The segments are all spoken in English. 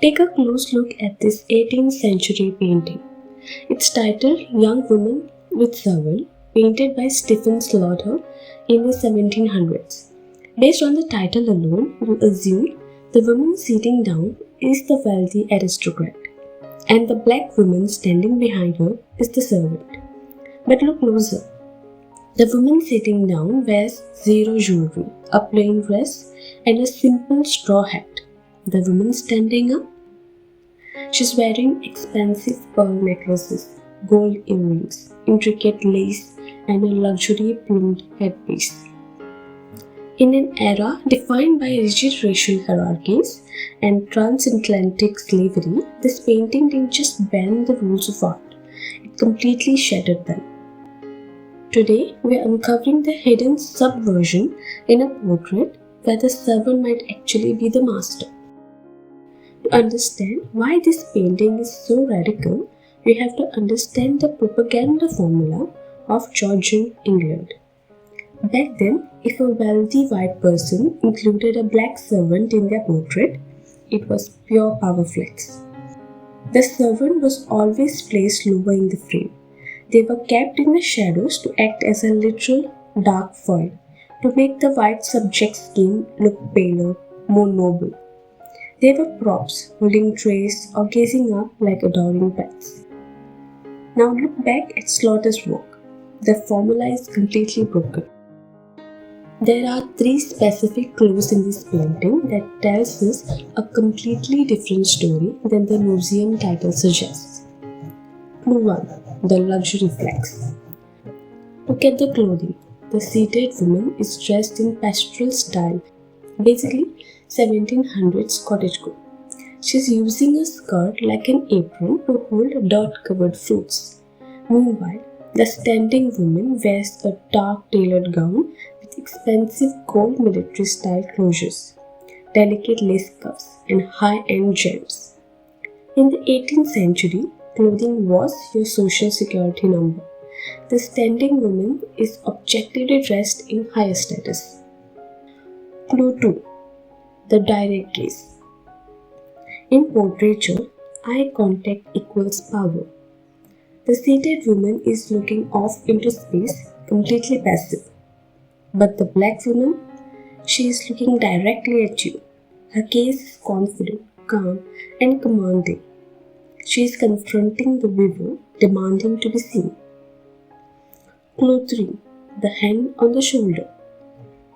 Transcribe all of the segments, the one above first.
Take a close look at this 18th century painting. It's titled Young Woman with Servant, painted by Stephen Slaughter in the 1700s. Based on the title alone, you assume the woman sitting down is the wealthy aristocrat, and the black woman standing behind her is the servant. But look closer. The woman sitting down wears zero jewelry, a plain dress, and a simple straw hat. The woman standing up, she's wearing expensive pearl necklaces, gold earrings, intricate lace, and a luxury plumed headpiece. In an era defined by rigid racial hierarchies and transatlantic slavery, this painting didn't just bend the rules of art, it completely shattered them. Today, we are uncovering the hidden subversion in a portrait where the servant might actually be the master. To understand why this painting is so radical, we have to understand the propaganda formula of Georgian England. Back then, if a wealthy white person included a black servant in their portrait, it was pure power flex. The servant was always placed lower in the frame. They were kept in the shadows to act as a literal dark foil, to make the white subject's skin look paler, more noble. They were props, holding trays or gazing up like adoring pets. Now look back at Slaughter's work. The formula is completely broken. There are 3 specific clues in this painting that tells us a completely different story than the museum title suggests. Clue 1. The luxury flex. Look at the clothing. The seated woman is dressed in pastoral style, basically 1700s cottagecore. She's using a skirt like an apron to hold dirt-covered fruits. Meanwhile, the standing woman wears a dark tailored gown with expensive gold military-style closures, delicate lace cuffs, and high-end gems. In the 18th century, clothing was your social security number. The standing woman is objectively dressed in higher status. Clue 2. The direct gaze. In Portraiture, eye contact equals power. The seated woman is looking off into space, completely passive. But the black woman, she is looking directly at you. Her gaze is confident, calm, and commanding. She is confronting the viewer, demanding to be seen. Clue 3. The hand on the shoulder.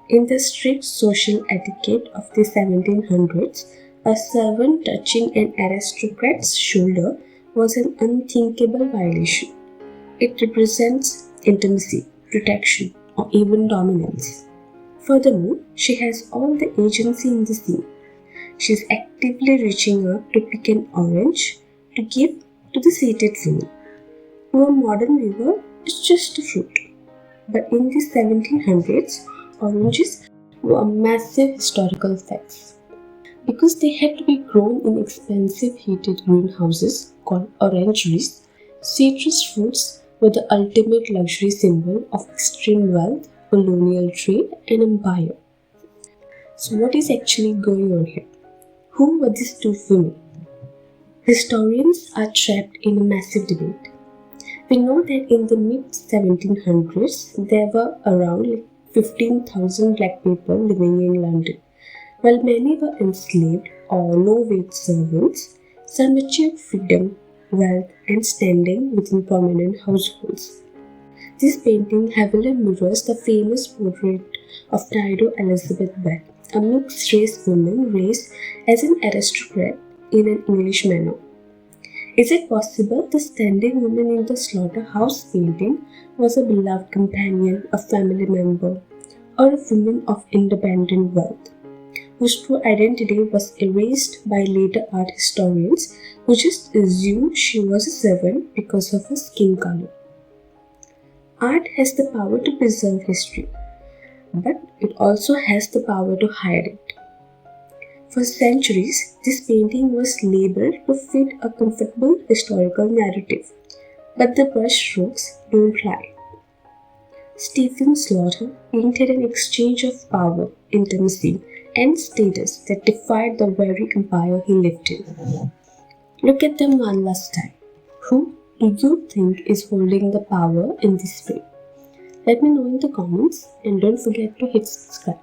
In the strict social etiquette of the 1700s, a servant touching an aristocrat's shoulder was an unthinkable violation. It represents intimacy, protection, or even dominance. Furthermore, she has all the agency in the scene. She is actively reaching up to pick an orange to give to the seated woman. To a modern viewer, it's just a fruit. But in the 1700s, oranges were a massive historical fact. Because they had to be grown in expensive heated greenhouses called orangeries, citrus fruits were the ultimate luxury symbol of extreme wealth, colonial trade, and empire. So what is actually going on here? Who were these 2 women? Historians are trapped in a massive debate. We know that in the mid-1700s, there were around 15,000 black people living in London. While many were enslaved or low-wage servants, some achieved freedom, wealth, and standing within prominent households. This painting heavily mirrors the famous portrait of Dido Elizabeth Bell, a mixed-race woman raised as an aristocrat in an English manor. Is it possible the standing woman in the slaughterhouse painting was a beloved companion, a family member, or a woman of independent wealth, whose true identity was erased by later art historians who just assumed she was a servant because of her skin color? Art has the power to preserve history, but it also has the power to hide it. For centuries, this painting was labeled to fit a comfortable historical narrative, but the brushstrokes don't lie. Stephen Slaughter painted an exchange of power, intimacy, and status that defied the very empire he lived in. Look at them one last time. Who do you think is holding the power in this frame? Let me know in the comments and don't forget to hit subscribe.